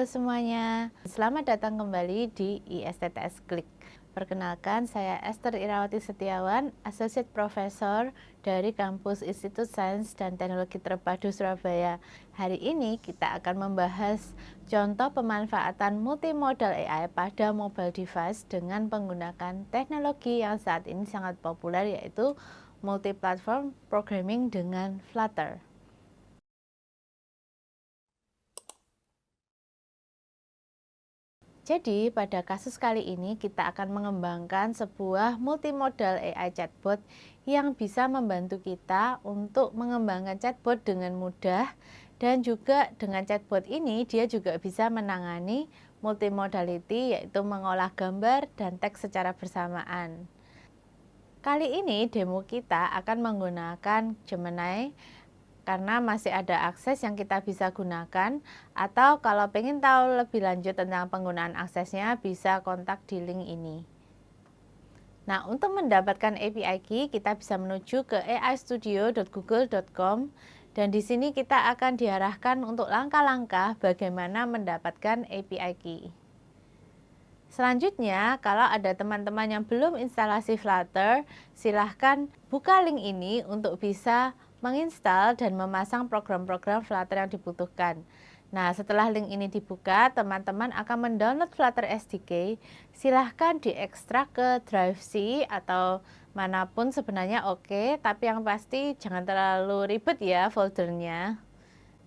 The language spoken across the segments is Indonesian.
Halo semuanya, selamat datang kembali di ISTTS Klik. Perkenalkan, saya Esther Irawati Setiawan, Associate Professor dari Kampus Institut Sains dan Teknologi Terpadu Surabaya. Hari ini kita akan membahas contoh pemanfaatan multimodal AI pada mobile device dengan menggunakan teknologi yang saat ini sangat populer, yaitu multi-platform programming dengan Flutter. Jadi, pada kasus kali ini kita akan mengembangkan sebuah multimodal AI chatbot yang bisa membantu kita untuk mengembangkan chatbot dengan mudah, dan juga dengan chatbot ini dia juga bisa menangani multimodality, yaitu mengolah gambar dan teks secara bersamaan. Kali ini demo kita akan menggunakan Gemini karena masih ada akses yang kita bisa gunakan, atau kalau pengen tahu lebih lanjut tentang penggunaan aksesnya bisa kontak di link ini. Nah, untuk mendapatkan API key kita bisa menuju ke aistudio.google.com, dan di sini kita akan diarahkan untuk langkah-langkah bagaimana mendapatkan API key. Selanjutnya, kalau ada teman-teman yang belum instalasi Flutter, silahkan buka link ini untuk bisa menginstal dan memasang program-program Flutter yang dibutuhkan. Nah, setelah link ini dibuka, teman-teman akan mendownload Flutter SDK. Silahkan diekstrak ke Drive C atau manapun sebenarnya oke, tapi yang pasti jangan terlalu ribet ya foldernya.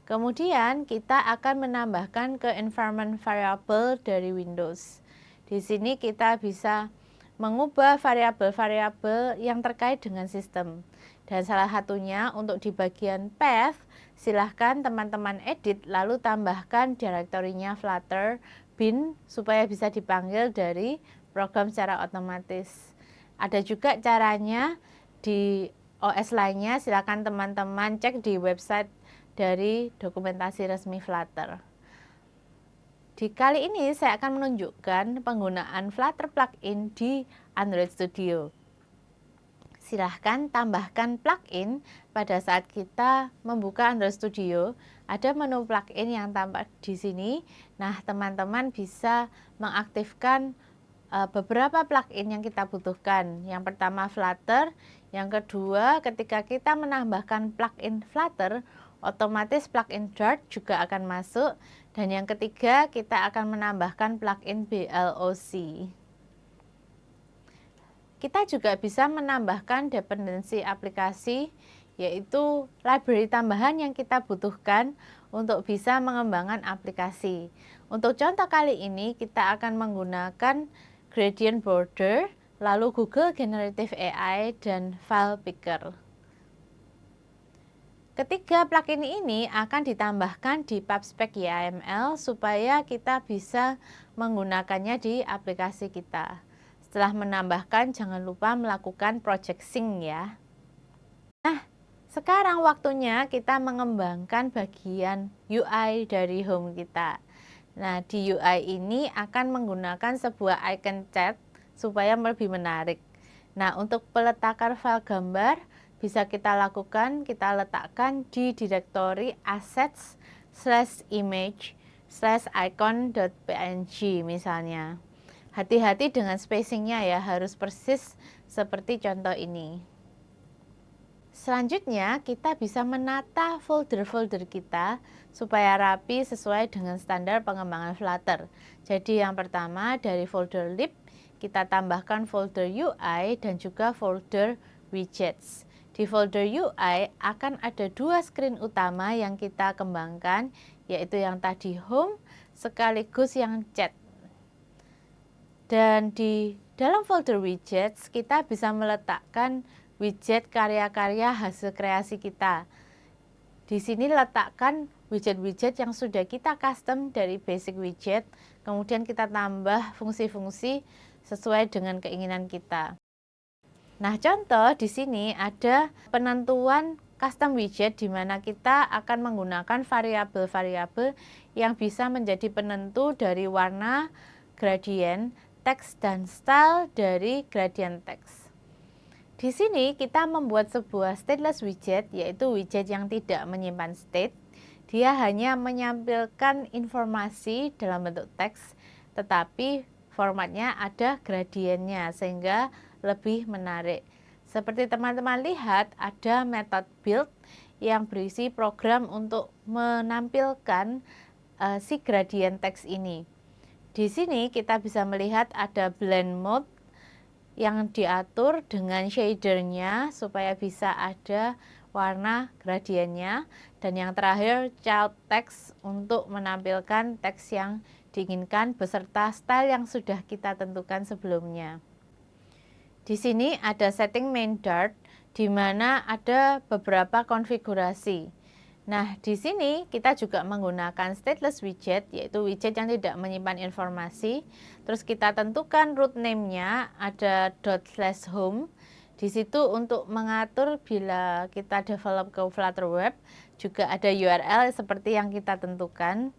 Kemudian kita akan menambahkan ke environment variable dari Windows. Di sini kita bisa mengubah variabel-variabel yang terkait dengan sistem. Dan salah satunya untuk di bagian path, silahkan teman-teman edit lalu tambahkan direktorinya Flutter bin supaya bisa dipanggil dari program secara otomatis. Ada juga caranya di OS lainnya, silakan teman-teman cek di website dari dokumentasi resmi Flutter. Di kali ini saya akan menunjukkan penggunaan Flutter plugin di Android Studio. Silahkan tambahkan plugin pada saat kita membuka Android Studio. Ada menu plugin yang tampak di sini. Nah, teman-teman bisa mengaktifkan beberapa plugin yang kita butuhkan. Yang pertama Flutter, yang kedua ketika kita menambahkan plugin Flutter, otomatis plugin Dart juga akan masuk, dan yang ketiga kita akan menambahkan plugin BLOC. Kita juga bisa menambahkan dependensi aplikasi, yaitu library tambahan yang kita butuhkan untuk bisa mengembangkan aplikasi. Untuk contoh kali ini kita akan menggunakan Gradient Border, lalu Google Generative AI, dan File Picker. Ketiga plugin ini akan ditambahkan di PubSpec YAML supaya kita bisa menggunakannya di aplikasi kita. Setelah menambahkan, jangan lupa melakukan project sync ya. Nah, sekarang waktunya kita mengembangkan bagian UI dari home kita. Nah, di UI ini akan menggunakan sebuah icon chat supaya lebih menarik. Nah, untuk peletakan file gambar bisa kita lakukan, kita letakkan di direktori assets/image/icon.png misalnya. Hati-hati dengan spacingnya ya, harus persis seperti contoh ini. Selanjutnya kita bisa menata folder-folder kita supaya rapi sesuai dengan standar pengembangan Flutter. Jadi yang pertama dari folder lib kita tambahkan folder UI dan juga folder widgets. Di folder UI akan ada dua screen utama yang kita kembangkan, yaitu yang tadi home sekaligus yang chat. Dan di dalam folder widgets kita bisa meletakkan widget karya-karya hasil kreasi kita. Di sini letakkan widget-widget yang sudah kita custom dari basic widget, kemudian kita tambah fungsi-fungsi sesuai dengan keinginan kita. Nah, contoh di sini ada penentuan custom widget di mana kita akan menggunakan variabel-variabel yang bisa menjadi penentu dari warna, gradient, teks, dan style dari gradient teks. Di sini kita membuat sebuah stateless widget, yaitu widget yang tidak menyimpan state, Dia hanya menyampaikan informasi dalam bentuk teks, tetapi formatnya ada gradiennya sehingga lebih menarik. Seperti teman-teman lihat, ada metode build yang berisi program untuk menampilkan si gradien teks ini. Di sini kita bisa melihat ada blend mode yang diatur dengan shadernya supaya bisa ada warna gradiennya, dan yang terakhir child text untuk menampilkan teks yang diinginkan beserta style yang sudah kita tentukan sebelumnya. Di sini ada setting main Dart di mana ada beberapa konfigurasi. Nah, di sini kita juga menggunakan stateless widget, yaitu widget yang tidak menyimpan informasi. Terus kita tentukan root name-nya ada ./home. Di situ untuk mengatur bila kita develop ke Flutter Web, juga ada URL seperti yang kita tentukan.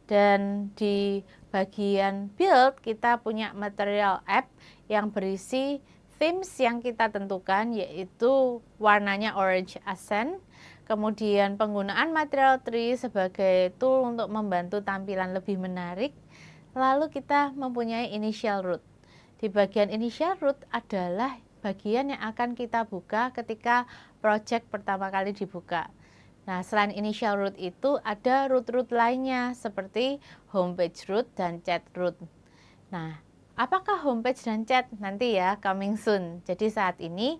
Dan di bagian build kita punya material app yang berisi themes yang kita tentukan, yaitu warnanya orange accent. Kemudian penggunaan material tree sebagai tool untuk membantu tampilan lebih menarik. Lalu kita mempunyai initial root. Di bagian initial root adalah bagian yang akan kita buka ketika project pertama kali dibuka. Nah, selain initial root itu ada root-root lainnya seperti homepage root dan chat root. Nah, apakah homepage dan chat? Nanti ya, coming soon. Jadi saat ini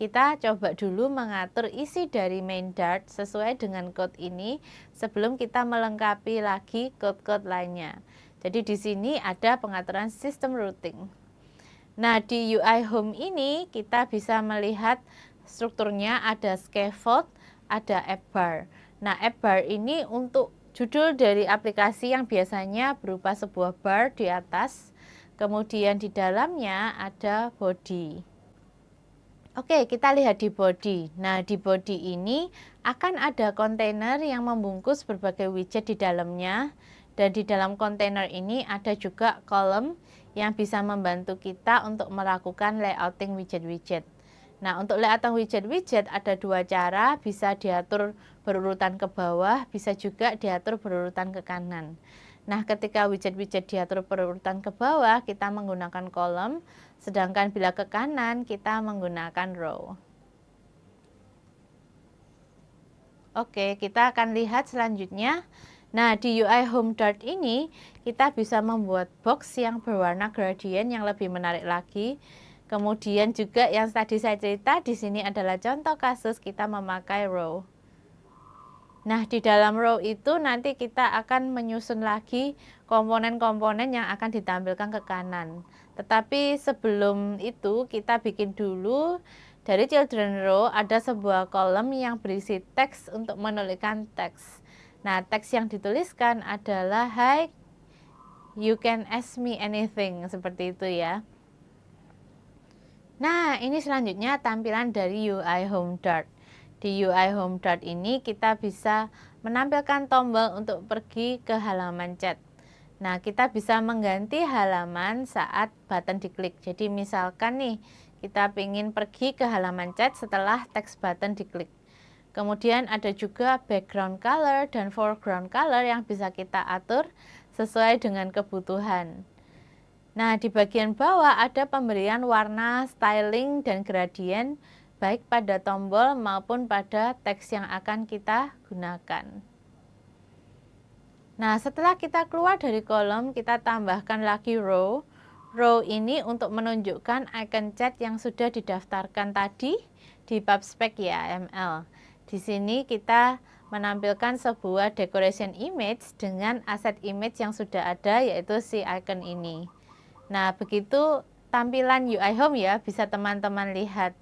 kita coba dulu mengatur isi dari main Dart sesuai dengan code ini sebelum kita melengkapi lagi code-code lainnya. Jadi di sini ada pengaturan sistem routing. Nah, di UI Home ini kita bisa melihat strukturnya ada scaffold, ada app bar. Nah, app bar ini untuk judul dari aplikasi yang biasanya berupa sebuah bar di atas, kemudian di dalamnya ada body. Oke, kita lihat di body. Nah, di body ini akan ada kontainer yang membungkus berbagai widget di dalamnya. Dan di dalam kontainer ini ada juga kolom yang bisa membantu kita untuk melakukan layouting widget-widget. Nah, untuk layouting widget-widget ada dua cara, bisa diatur berurutan ke bawah, bisa juga diatur berurutan ke kanan. Nah, ketika widget-widget diatur berurutan ke bawah, kita menggunakan kolom, sedangkan bila ke kanan, kita menggunakan row. Oke, kita akan lihat selanjutnya. Nah, di UI Home Dart ini, kita bisa membuat box yang berwarna gradient yang lebih menarik lagi. Kemudian juga yang tadi saya cerita, di sini adalah contoh kasus kita memakai row. Nah, di dalam row itu nanti kita akan menyusun lagi komponen-komponen yang akan ditampilkan ke kanan. Tetapi sebelum itu kita bikin dulu dari children row ada sebuah kolom yang berisi teks untuk menuliskan teks. Nah, teks yang dituliskan adalah "Hi, you can ask me anything", seperti itu ya. Nah, ini selanjutnya tampilan dari UI Home Dart. Di UI Home Dart ini kita bisa menampilkan tombol untuk pergi ke halaman chat. Nah, kita bisa mengganti halaman saat button diklik. Jadi misalkan nih, kita ingin pergi ke halaman chat setelah text button diklik. Kemudian ada juga background color dan foreground color yang bisa kita atur sesuai dengan kebutuhan. Nah, di bagian bawah ada pemberian warna, styling, dan gradient baik pada tombol maupun pada teks yang akan kita gunakan. Nah, setelah kita keluar dari kolom, kita tambahkan lagi row. Row ini untuk menunjukkan icon chat yang sudah didaftarkan tadi di PubSpec YAML. Di sini kita menampilkan sebuah decoration image dengan aset image yang sudah ada, yaitu si icon ini. Nah, begitu tampilan UI Home ya, bisa teman-teman lihat.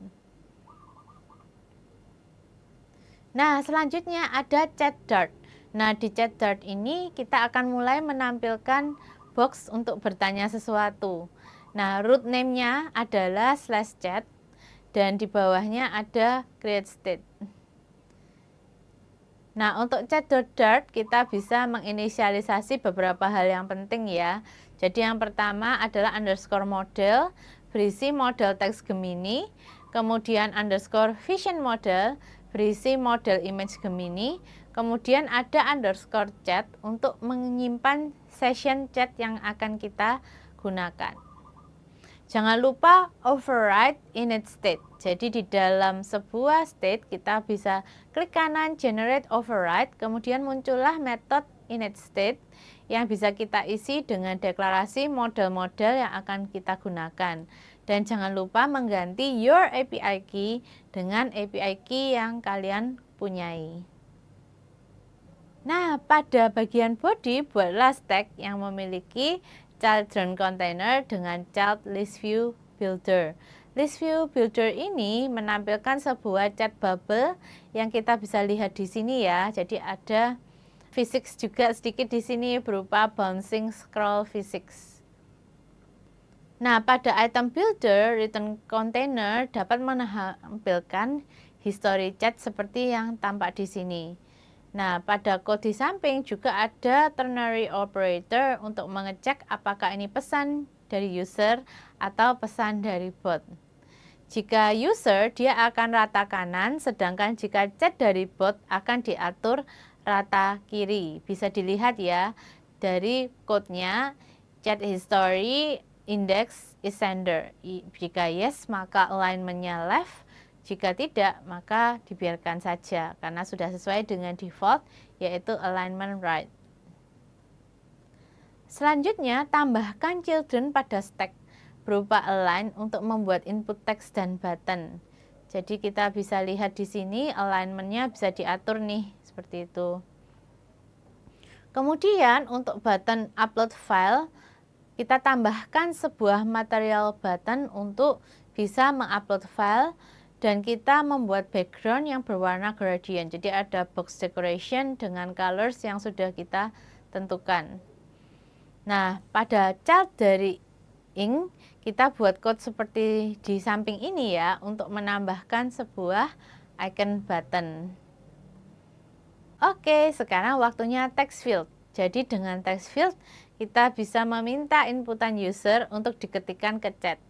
Nah, selanjutnya ada Chat Dart. Nah, di Chat Dart ini kita akan mulai menampilkan box untuk bertanya sesuatu. Nah, root name-nya adalah /chat dan di bawahnya ada create state. Nah, untuk Chat.Dart kita bisa menginisialisasi beberapa hal yang penting ya. Jadi yang pertama adalah underscore model, berisi model teks Gemini, kemudian underscore vision model, berisi model image Gemini, Kemudian ada underscore chat untuk menyimpan session chat yang akan kita gunakan. Jangan lupa override init state. Jadi di dalam sebuah state kita bisa klik kanan generate override, kemudian muncullah metode init state yang bisa kita isi dengan deklarasi model-model yang akan kita gunakan. Dan jangan lupa mengganti your API key dengan API key yang kalian punyai. Nah, pada bagian body buatlah stack yang memiliki children container dengan child list view builder. List view builder ini menampilkan sebuah chat bubble yang kita bisa lihat di sini ya. Jadi ada physics juga sedikit di sini berupa bouncing scroll physics. Nah, pada item builder, return container dapat menampilkan history chat seperti yang tampak di sini. Nah, pada code di samping juga ada ternary operator untuk mengecek apakah ini pesan dari user atau pesan dari bot. Jika user, dia akan rata kanan, sedangkan jika chat dari bot akan diatur rata kiri. Bisa dilihat ya, dari code-nya, chat history index is sender. Jika yes, maka alignment-nya left. Jika tidak, maka dibiarkan saja karena sudah sesuai dengan default, yaitu alignment right. Selanjutnya, tambahkan children pada stack berupa align untuk membuat input text dan button. Jadi kita bisa lihat di sini alignment-nya bisa diatur nih, seperti itu. Kemudian untuk button upload file, kita tambahkan sebuah material button untuk bisa mengupload file. Dan kita membuat background yang berwarna gradient. Jadi ada box decoration dengan colors yang sudah kita tentukan. Nah, pada child dari ink, kita buat code seperti di samping ini ya, untuk menambahkan sebuah icon button. Oke, sekarang waktunya text field. Jadi dengan text field, kita bisa meminta inputan user untuk diketikkan ke chat.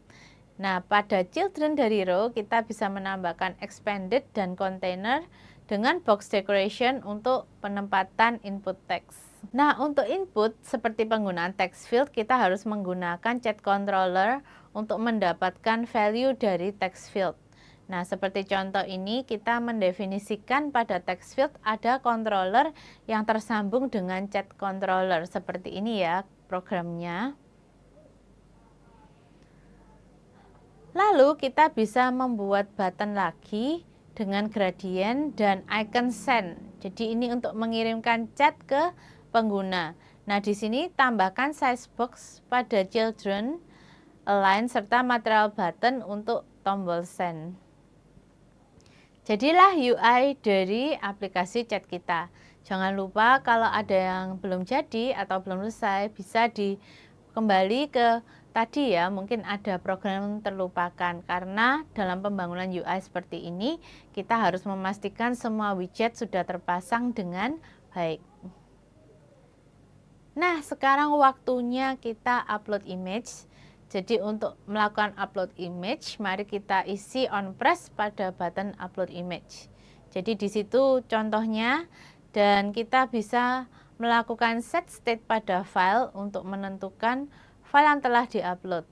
Nah, pada children dari row kita bisa menambahkan expanded dan container dengan box decoration untuk penempatan input text. Nah, untuk input seperti penggunaan text field kita harus menggunakan chat controller untuk mendapatkan value dari text field. Nah, seperti contoh ini kita mendefinisikan pada text field ada controller yang tersambung dengan chat controller. Seperti ini ya programnya. Lalu kita bisa membuat button lagi dengan gradient dan icon send. Jadi ini untuk mengirimkan chat ke pengguna. Nah, di sini tambahkan size box pada children, align serta material button untuk tombol send. Jadilah UI dari aplikasi chat kita. Jangan lupa kalau ada yang belum jadi atau belum selesai bisa kembali ke tadi ya, mungkin ada program terlupakan karena dalam pembangunan UI seperti ini kita harus memastikan semua widget sudah terpasang dengan baik. Nah, sekarang waktunya kita upload image. Jadi untuk melakukan upload image, mari kita isi on press pada button upload image. Jadi di situ contohnya, dan kita bisa melakukan set state pada file untuk menentukan file yang telah diupload.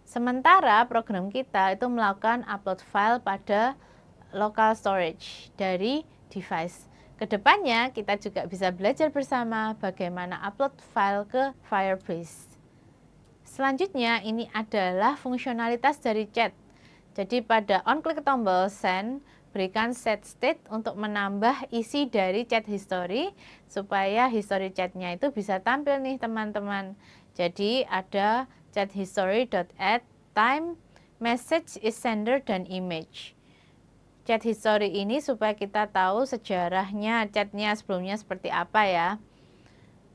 Sementara program kita itu melakukan upload file pada local storage dari device. Kedepannya kita juga bisa belajar bersama bagaimana upload file ke Firebase. Selanjutnya ini adalah fungsionalitas dari chat. Jadi pada on klik tombol send, berikan set state untuk menambah isi dari chat history supaya history chatnya itu bisa tampil nih teman-teman. Jadi ada chat history.add time, message is sender, dan image. Chat history ini supaya kita tahu sejarahnya chatnya sebelumnya seperti apa ya.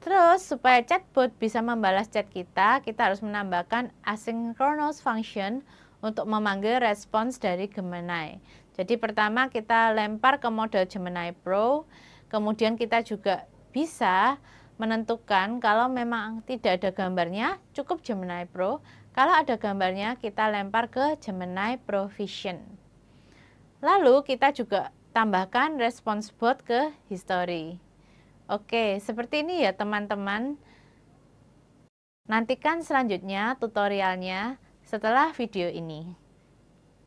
Terus supaya chatbot bisa membalas chat kita harus menambahkan asynchronous function untuk memanggil respons dari Gemini. Jadi pertama kita lempar ke mode Gemini Pro, kemudian kita juga bisa menentukan kalau memang tidak ada gambarnya cukup Gemini Pro, kalau ada gambarnya kita lempar ke Gemini Pro Vision. Lalu kita juga tambahkan response bot ke history. Oke, seperti ini ya teman-teman. Nantikan selanjutnya tutorialnya setelah video ini.